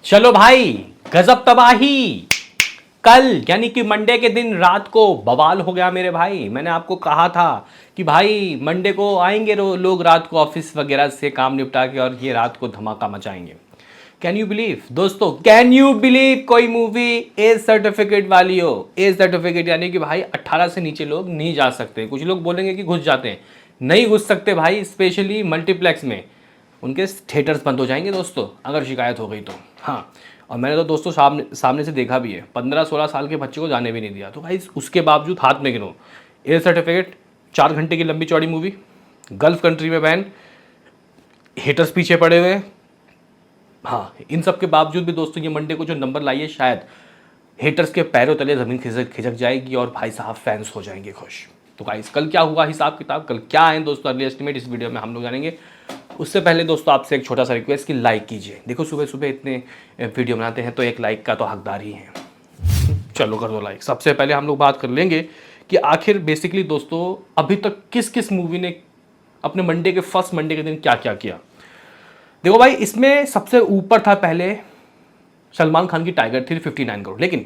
चलो भाई, गजब तबाही। कल यानी कि मंडे के दिन रात को बवाल हो गया मेरे भाई। मैंने आपको कहा था कि भाई मंडे को आएंगे लोग रात को ऑफिस वगैरह से काम निपटा के और ये रात को धमाका मचाएंगे। कैन यू बिलीव दोस्तों, कैन यू बिलीव कोई मूवी एज सर्टिफिकेट वाली हो। एज सर्टिफिकेट यानी कि भाई 18 से नीचे लोग नहीं जा सकते। कुछ लोग बोलेंगे कि घुस जाते हैं, नहीं घुस सकते भाई। स्पेशली मल्टीप्लेक्स में उनके थिएटर्स बंद हो जाएंगे दोस्तों, अगर शिकायत हो गई तो। हाँ, और मैंने तो दोस्तों सामने सामने से देखा भी है, 15-16 साल के बच्चे को जाने भी नहीं दिया। तो भाई उसके बावजूद हाथ में गिनो एयर सर्टिफिकेट, 4 घंटे की लंबी चौड़ी मूवी, गल्फ कंट्री में बैन, हेटर्स पीछे पड़े हुए हैं। हाँ, इन सब के बावजूद भी दोस्तों ये मंडे को जो नंबर लाई है, शायद हेटर्स के पैरों तले ज़मीन खिसक जाएगी और भाई साहब फैंस हो जाएंगे खुश। तो गाइस कल क्या हुआ हिसाब किताब, कल क्या है दोस्तों अर्ली एस्टिमेट, इस वीडियो में हम लोग जानेंगे। उससे पहले दोस्तों आपसे एक छोटा सा रिक्वेस्ट कि लाइक कीजिए। देखो सुबह सुबह इतने वीडियो बनाते हैं तो एक लाइक का तो हकदार ही है। चलो कर दो लाइक। सबसे पहले हम लोग बात कर लेंगे कि आखिर बेसिकली दोस्तों अभी तक किस किस मूवी ने अपने मंडे के फर्स्ट मंडे के दिन क्या क्या किया। देखो भाई, इसमें सबसे ऊपर था पहले सलमान खान की टाइगर थी 59 करोड़, लेकिन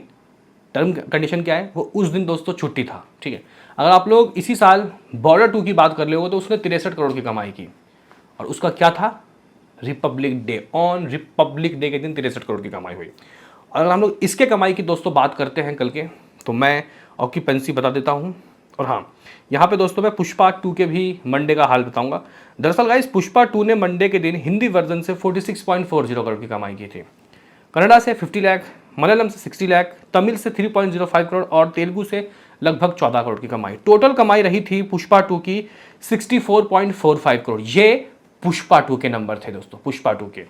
टर्म कंडीशन क्या है, वो उस दिन दोस्तों छुट्टी था। ठीक है, अगर आप लोग इसी साल बॉर्डर 2 की बात कर ले हो तो उसने 63 करोड़ की कमाई की, और उसका क्या था, Republic day. On Republic day के दिन 63 करोड़ की कमाई हुई। और अगर हम लोग इसके कमाई की दोस्तों बात करते हैं कल के, तो मैं ऑक्यूपेंसी बता देता हूँ। और हाँ, यहाँ पे दोस्तों मैं पुष्पा 2 के भी मंडे का हाल बताऊंगा। दरअसल गाइस पुष्पा 2 ने मंडे के दिन हिंदी वर्जन से 46.40 करोड़ की कमाई की थी, कन्नड़ा से 50 लाख, मलयालम से 60 लाख, तमिल से 3.05 करोड़ और तेलुगु से लगभग 14 करोड़ की कमाई। टोटल कमाई रही थी पुष्पा 2 की 64.45 करोड़। ये पुष्पा 2 के नंबर थे दोस्तों, पुष्पा 2 के।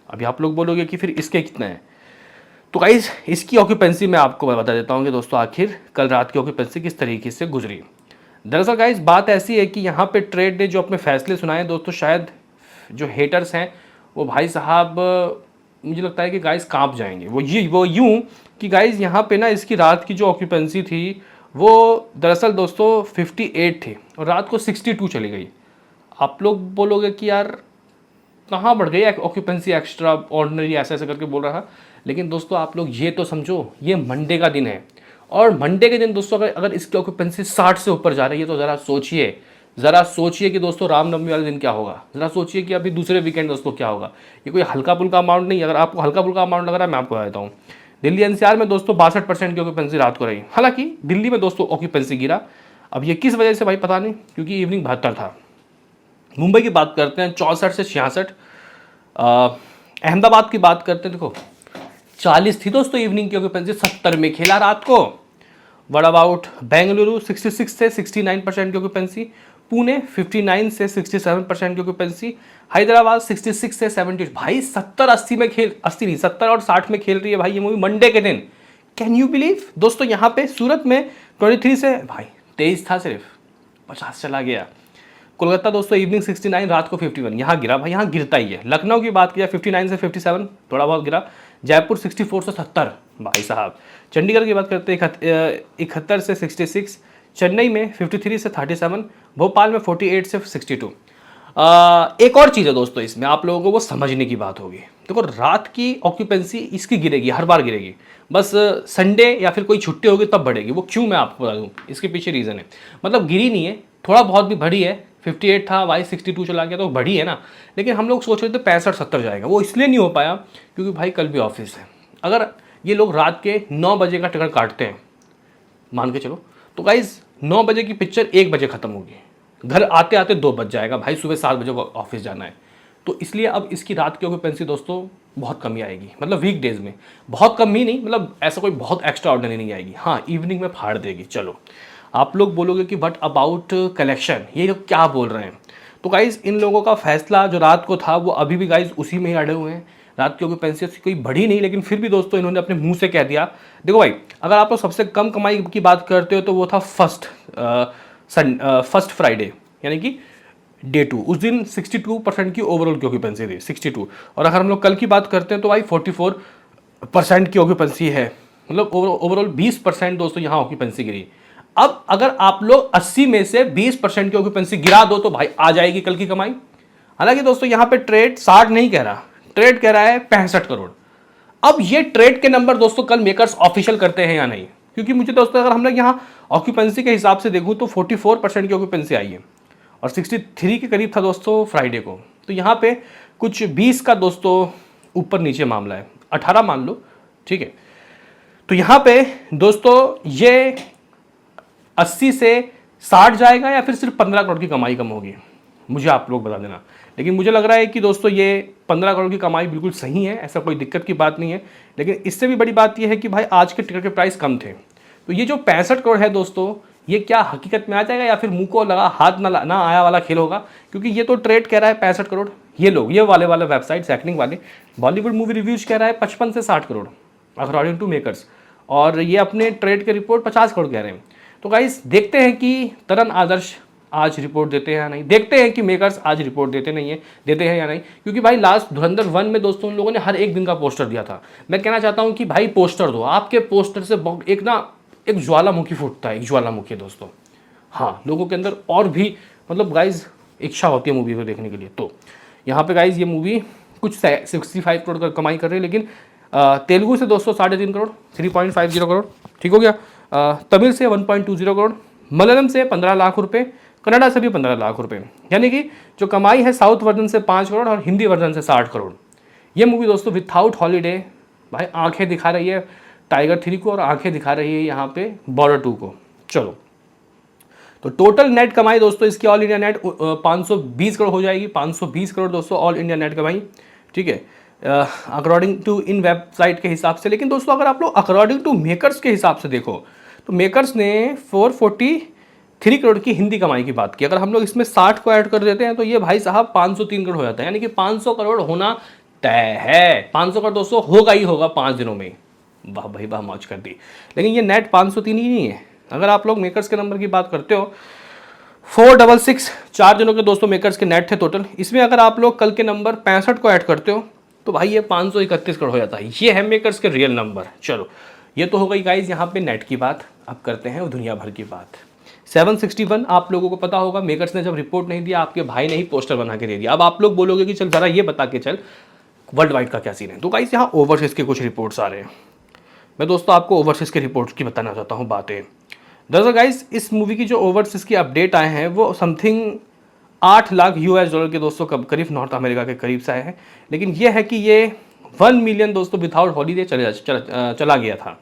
अभी आप लोग बोलोगे कि फिर इसके कितने हैं, तो गाइस इसकी ऑक्यूपेंसी मैं आपको बता देता हूँ कि दोस्तों आखिर कल रात की ऑक्यूपेंसी किस तरीके से गुजरी। दरअसल गाइस बात ऐसी है कि यहाँ पे ट्रेड ने जो अपने फैसले सुनाए दोस्तों, शायद जो हेटर्स हैं वो भाई साहब मुझे लगता है कि गाइस कांप जाएंगे। वो यूं कि गाइस यहाँ पे ना इसकी रात की जो ऑक्यूपेंसी थी वो दरअसल दोस्तों 58 थी और रात को 62 चली गई। आप लोग बोलोगे कि यार कहाँ बढ़ गई ऑक्यूपेंसी, एक्स्ट्रा ऑर्डिनरी ऐसे ऐसे करके बोल रहा था। लेकिन दोस्तों आप लोग ये तो समझो, ये मंडे का दिन है और मंडे के दिन दोस्तों अगर इसकी ऑक्यूपेंसी 60 से ऊपर जा रही है तो ज़रा सोचिए कि दोस्तों रामनवमी वाले दिन क्या होगा। ज़रा सोचिए कि अभी दूसरे वीकेंड दोस्तों क्या होगा। ये कोई हल्का फुल्का अमाउंट नहीं। अगर आपको हल्का फुल्का अमाउंट लग रहा है मैं आपको बता देता हूँ, दिल्ली एनसीआर में दोस्तों 62% की ऑक्यूपेंसी रात को रही। हालांकि दिल्ली में दोस्तों ऑक्यूपेंसी गिरा, अब ये किस वजह से भाई पता नहीं, क्योंकि इवनिंग 72 था। मुंबई की बात करते हैं 64 से 66। अहमदाबाद की बात करते हैं, देखो 40 थी दोस्तों इवनिंग की ऑक्यूपेंसी, 70 में खेला रात को। व्हाट अबाउट बेंगलुरु 66 से 69% की ऑक्यूपेंसी, पुणे 59 से 67% की ऑक्यूपेंसी, हैदराबाद 66 से 70। भाई 70-80 में खेल, 80 नहीं 70 और 60 में खेल रही है भाई ये मूवी मंडे के दिन। कैन यू बिलीव दोस्तों। यहाँ पे सूरत में 23 से भाई 23 था, सिर्फ 50 चला गया। कोलकाता दोस्तों इवनिंग 69, रात को 51। यहाँ गिरा भाई, यहाँ गिरता ही है। लखनऊ की बात किया 59 से 57, थोड़ा बहुत गिरा। जयपुर 64 से 70 भाई साहब। चंडीगढ़ की बात करते हैं 71 से 66। चेन्नई में 53 से 37। भोपाल में 48 से 62। एक और चीज़ है दोस्तों, इसमें आप लोगों को वो समझने की बात होगी। देखो रात की ऑक्यूपेंसी इसकी गिरेगी, हर बार गिरेगी, बस संडे या फिर कोई छुट्टी होगी तब बढ़ेगी। वो क्यों मैं आपको बता दूँ, इसके पीछे रीज़न है। मतलब गिरी नहीं है, थोड़ा बहुत भी बढ़ी है। 58 था भाई 62 चला गया तो बढ़ी है ना। लेकिन हम लोग सोच रहे थे 65-70 जाएगा, वो इसलिए नहीं हो पाया क्योंकि भाई कल भी ऑफिस है। अगर ये लोग रात के 9 बजे का टिकट काटते हैं मान के चलो, तो गाइज 9 बजे की पिक्चर 1 बजे ख़त्म होगी, घर आते आते 2 बज जाएगा भाई, सुबह 7 बजे को ऑफिस जाना है। तो इसलिए अब इसकी रात की ऑक्यूपेंसी दोस्तों बहुत कमी आएगी। मतलब वीक डेज में बहुत कम ही नहीं, मतलब ऐसा कोई बहुत एक्स्ट्रा ऑर्डिनरी नहीं आएगी। हाँ, इवनिंग में फाड़ देगी। चलो आप लोग बोलोगे कि बट अबाउट कलेक्शन, ये लोग क्या बोल रहे हैं। तो गाइज़ इन लोगों का फैसला जो रात को था वो अभी भी गाइज़ उसी में ही अड़े हुए हैं। रात की ऑक्यूपेंसी कोई बढ़ी नहीं, लेकिन फिर भी दोस्तों इन्होंने अपने मुंह से कह दिया। देखो भाई, अगर आप लोग सबसे कम कमाई की बात करते हो तो वो था फर्स्ट फ्राइडे यानी कि डे 2। उस दिन 62% की ओवरऑल की ऑक्यूपेंसी थी, 62। और अगर हम लोग कल की बात करते हैं तो भाई 44% की ऑक्यूपेंसी है। मतलब ओवरऑल 20% दोस्तों यहाँ ऑक्यूपेंसी गिरी। अब अगर आप लोग 80 में से 20% की ऑक्यूपेंसी गिरा दो तो भाई आ जाएगी कल की कमाई। हालांकि दोस्तों यहाँ पे ट्रेड 60 नहीं कह रहा, ट्रेड कह रहा है 65 करोड़। अब ये ट्रेड के नंबर दोस्तों कल मेकर्स ऑफिशियल करते हैं या नहीं, क्योंकि मुझे दोस्तों अगर हम लोग यहाँ ऑक्यूपेंसी के हिसाब से देखूँ तो 44% की ऑक्यूपेंसी आई है और 63 के करीब था दोस्तों फ्राइडे को। तो यहाँ पे कुछ 20 का दोस्तों ऊपर नीचे मामला है, 18 मान लो, ठीक है। तो यहाँ पे दोस्तों ये 80 से 60 जाएगा या फिर सिर्फ 15 करोड़ की कमाई कम होगी, मुझे आप लोग बता देना। लेकिन मुझे लग रहा है कि दोस्तों ये 15 करोड़ की कमाई बिल्कुल सही है, ऐसा कोई दिक्कत की बात नहीं है। लेकिन इससे भी बड़ी बात यह है कि भाई आज के टिकट के प्राइस कम थे, तो ये जो 65 करोड़ है दोस्तों, ये क्या हकीकत में आ जाएगा या फिर मुंह को लगा हाथ ना आया वाला खेल होगा, क्योंकि ये तो ट्रेड कह रहा है 65 करोड़, ये लोग ये वाले वेबसाइट सैकनिंग वाले बॉलीवुड मूवी रिव्यूज कह रहा है 55 से 60 करोड़ अकॉर्डिंग टू मेकर्स, और ये अपने ट्रेड के रिपोर्ट 50 करोड़ कह रहे हैं। तो गाइस देखते हैं कि तरन आदर्श आज रिपोर्ट देते हैं या नहीं, देखते हैं कि मेकर्स आज रिपोर्ट देते हैं या नहीं, क्योंकि भाई लास्ट धुरंधर 1 में दोस्तों उन लोगों ने हर एक दिन का पोस्टर दिया था। मैं कहना चाहता हूं कि भाई पोस्टर दो, आपके पोस्टर से एक ज्वालामुखी फूटता है, एक ज्वालामुखी दोस्तों। हाँ, लोगों के अंदर और भी मतलब गाइज इच्छा होती है मूवी को देखने के लिए। तो यहाँ पे गाइज ये मूवी कुछ 65 करोड़ का कमाई कर रही है, लेकिन तेलुगु से दोस्तों 3.5 करोड़ 3.50 करोड़, ठीक हो गया। तमिल से 1.20 करोड़, मलयालम से 15 लाख रुपए, कन्नड़ा से भी 15 लाख रुपए, यानी कि जो कमाई है साउथ वर्जन से 5 करोड़ और हिंदी वर्जन से 60 करोड़। ये मूवी दोस्तों विथआउट हॉलीडे भाई आंखें दिखा रही है टाइगर 3 को और आंखें दिखा रही है यहाँ पे बॉर्डर 2 को। चलो, तो टोटल नेट कमाई दोस्तों इसकी ऑल इंडिया नेट 520 करोड़ हो जाएगी, 520 करोड़ दोस्तों ऑल इंडिया नेट कमाई, ठीक है, अकॉर्डिंग टू इन वेबसाइट के हिसाब से। लेकिन दोस्तों अगर आप लोग अकॉर्डिंग टू मेकर्स के हिसाब से देखो तो मेकर्स ने 443 करोड़ की हिंदी कमाई की बात की। अगर हम लोग इसमें 60 को ऐड कर देते हैं तो ये भाई साहब 503 करोड़ हो जाता है, यानी कि 500 करोड़ होना तय है। 500 करोड़ दोस्तों होगा ही होगा 5 दिनों में। वाह भाई वाह, मौज कर दी। लेकिन ये नेट 503 ही नहीं है। अगर आप लोग मेकर्स के नंबर की बात करते हो 466, 4 दिनों के दोस्तों मेकर्स के नेट थे टोटल, इसमें अगर आप लोग कल के नंबर 65 को ऐड करते हो तो भाई ये 531 करोड़ हो जाता है। ये है मेकर्स के रियल नंबर। चलो, ये तो हो गई गाइज यहाँ पे नेट की बात। अब करते हैं दुनिया भर की बात। 761 आप लोगों को पता होगा, मेकर्स ने जब रिपोर्ट नहीं दिया आपके भाई ने ही पोस्टर बना के दे दिया। अब आप लोग बोलोगे कि चल जरा ये बता के चल वर्ल्ड वाइड का क्या सीन है। तो गाइज यहाँ ओवरसीज के कुछ रिपोर्ट्स आ रहे हैं। मैं दोस्तों आपको ओवरसीज के रिपोर्ट्स की बताना चाहता हूँ बातें। दरअसल गाइज इस मूवी की जो ओवरसीज की अपडेट आए हैं वो समथिंग 8 लाख US डॉलर के दोस्तों करीब नॉर्थ अमेरिका के करीब से आए हैं। लेकिन यह है कि ये 1 मिलियन दोस्तों विदाउट हॉलीडे चला गया था,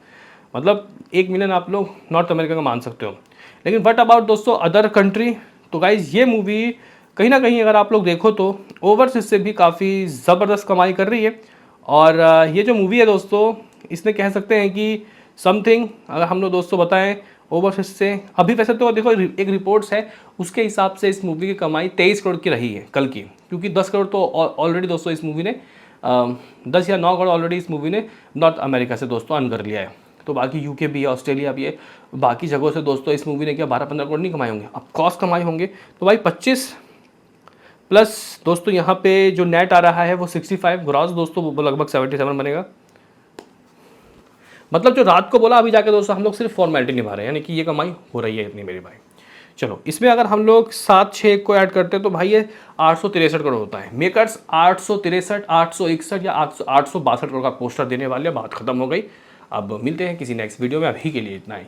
मतलब 1 मिलियन आप लोग नॉर्थ अमेरिका का मान सकते हो। लेकिन व्हाट अबाउट दोस्तों अदर कंट्री। तो गाइज ये मूवी कहीं ना कहीं अगर आप लोग देखो तो ओवरसीज से भी काफ़ी ज़बरदस्त कमाई कर रही है। और ये जो मूवी है दोस्तों इसने कह सकते हैं कि समथिंग अगर हम लोग दोस्तों बताएं ओवरसीज से, अभी वैसे तो देखो एक रिपोर्ट्स है उसके हिसाब से इस मूवी की कमाई 23 करोड़ की रही है कल की, क्योंकि 10 करोड़ तो ऑलरेडी दोस्तों इस मूवी ने 10 या 9 करोड़ ऑलरेडी इस मूवी ने नॉर्थ अमेरिका से दोस्तों अर्न कर लिया है। तो बाकी यूके भी है, ऑस्ट्रेलिया भी है, बाकी जगहों से दोस्तों इस मूवी ने क्या 12-15 करोड़ नहीं कमाए होंगे, अब कॉस्ट कमाए होंगे। तो भाई 25 प्लस दोस्तों यहाँ पे जो नेट आ रहा है वो 65 ग्रॉस दोस्तों, वो लगभग 77 बनेगा। मतलब जो रात को बोला अभी जाके दोस्तों हम लोग सिर्फ फॉर्मेलिटी निभा रहे हैं, यानी कि ये कमाई हो रही है इतनी मेरे भाई। चलो, इसमें अगर हम लोग 7-6 को ऐड करते हैं तो भाई ये 863 करोड़ होता है। मेकर्स 863, 861 या 862 करोड़ का पोस्टर देने वाले, बात खत्म हो गई। अब मिलते हैं किसी नेक्स्ट वीडियो में, अभी के लिए इतना ही।